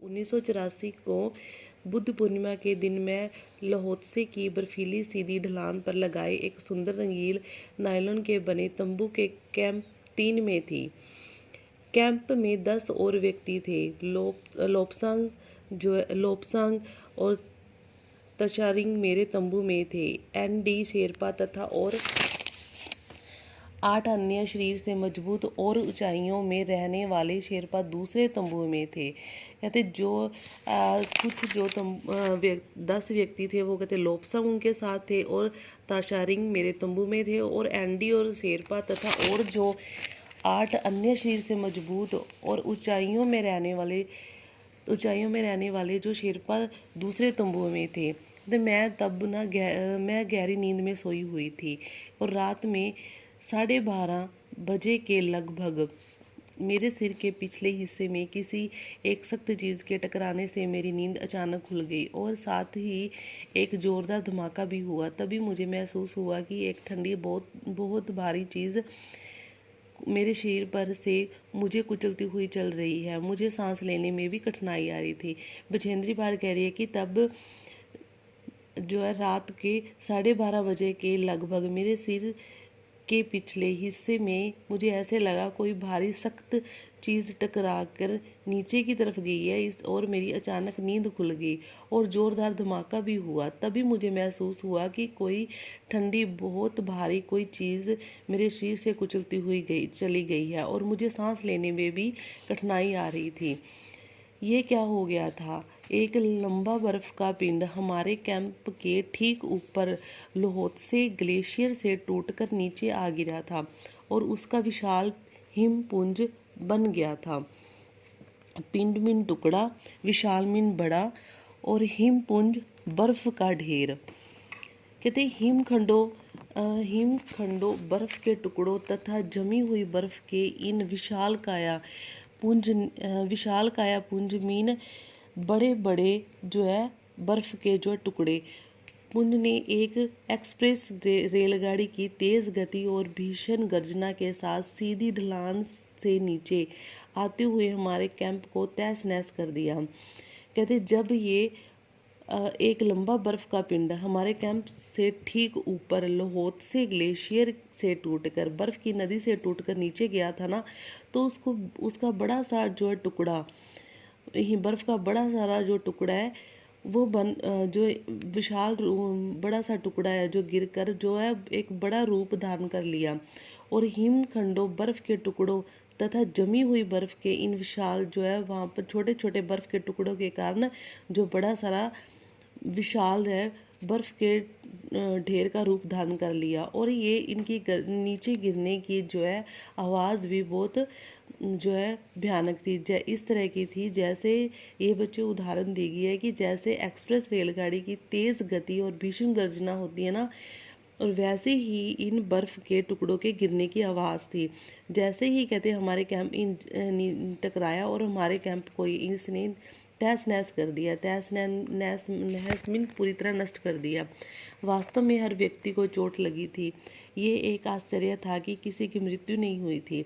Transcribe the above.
1984 को बुद्ध पूर्णिमा के दिन मैं लहोत्से की बर्फीली सीधी ढलान पर लगाए एक सुंदर रंगीन नायलॉन के बने तंबू के कैंप 3 में थी। कैंप में 10 और व्यक्ति थे। लोपसांग और तशारिंग मेरे तंबू में थे। एन.डी. शेरपा तथा और 8 अन्य शरीर से मजबूत और ऊंचाइयों में रहने वाले शेरपा दूसरे तंबू में थे। कहते कुछ जो 10 व्यक्ति थे वो कहते लोपसांग उनके साथ थे और ताशारिंग मेरे तंबू में थे और एन.डी. और शेरपा तथा और जो 8 अन्य शरीर से मजबूत और ऊंचाइयों में रहने वाले जो शेरपा दूसरे तंबू में थे। तो मैं तब मैं गहरी नींद में सोई हुई थी और रात में 12:30 बजे के लगभग मेरे सिर के पिछले हिस्से में किसी एक सख्त चीज़ के टकराने से मेरी नींद अचानक खुल गई और साथ ही एक ज़ोरदार धमाका भी हुआ। तभी मुझे महसूस हुआ कि एक ठंडी बहुत भारी चीज़ मेरे शरीर पर से मुझे कुचलती हुई चल रही है। मुझे सांस लेने में भी कठिनाई आ रही थी। बछेंद्री पाल कह रही है कि तब जो है रात के 12:30 बजे के लगभग मेरे सिर के पिछले हिस्से में मुझे ऐसे लगा कोई भारी सख्त चीज़ टकरा कर नीचे की तरफ गई है और मेरी अचानक नींद खुल गई और ज़ोरदार धमाका भी हुआ। तभी मुझे महसूस हुआ कि कोई ठंडी बहुत भारी कोई चीज़ मेरे शरीर से कुचलती हुई चली गई है और मुझे सांस लेने में भी कठिनाई आ रही थी। ये क्या हो गया था? एक लंबा बर्फ का पिंड हमारे कैंप के ठीक ऊपर लोहोत्से ग्लेशियर से टूटकर नीचे आ गिरा था और उसका विशाल हिमपुंज बन गया था। पिंड मिन टुकड़ा, विशाल मिन बड़ा और हिमपुंज बर्फ का ढेर। कहते हिमखंडों बर्फ के टुकड़ों तथा जमी हुई बर्फ के इन विशाल काया पुंज मीन बड़े बड़े जो है बर्फ के जो टुकड़े। पुंज ने एक एक्सप्रेस रेलगाड़ी की तेज गति और भीषण गर्जना के साथ सीधी ढलान से नीचे आते हुए हमारे कैंप को तहस नहस कर दिया। कहते जब ये एक लंबा बर्फ का पिंड हमारे कैंप से ठीक ऊपर लोहोत्से ग्लेशियर से टूटकर बर्फ की नदी से टूटकर नीचे गया था ना, तो उसका बड़ा सा जो है टुकड़ा बर्फ का बड़ा सारा जो टुकड़ा है वो जो विशाल बड़ा सा टुकड़ा है जो गिरकर जो है एक बड़ा रूप धारण कर लिया और हिमखंडों बर्फ के टुकड़ों तथा जमी हुई बर्फ के इन विशाल जो है वहाँ पर छोटे छोटे बर्फ के टुकड़ों के कारण जो बड़ा सारा विशाल है बर्फ के ढेर का रूप धारण कर लिया और ये इनकी नीचे गिरने की जो है आवाज़ भी बहुत जो है भयानक थी। इस तरह की थी जैसे ये बच्चे उदाहरण दी गई है कि जैसे एक्सप्रेस रेलगाड़ी की तेज़ गति और भीषण गर्जना होती है ना, और वैसे ही इन बर्फ़ के टुकड़ों के गिरने की आवाज़ थी। जैसे ही कहते हमारे कैंप इन टकराया और हमारे कैंप को इसने तहस नहस कर दिया। तहस नहस मीन पूरी तरह नष्ट कर दिया। वास्तव में हर व्यक्ति को चोट लगी थी। ये एक आश्चर्य था कि किसी की मृत्यु नहीं हुई थी।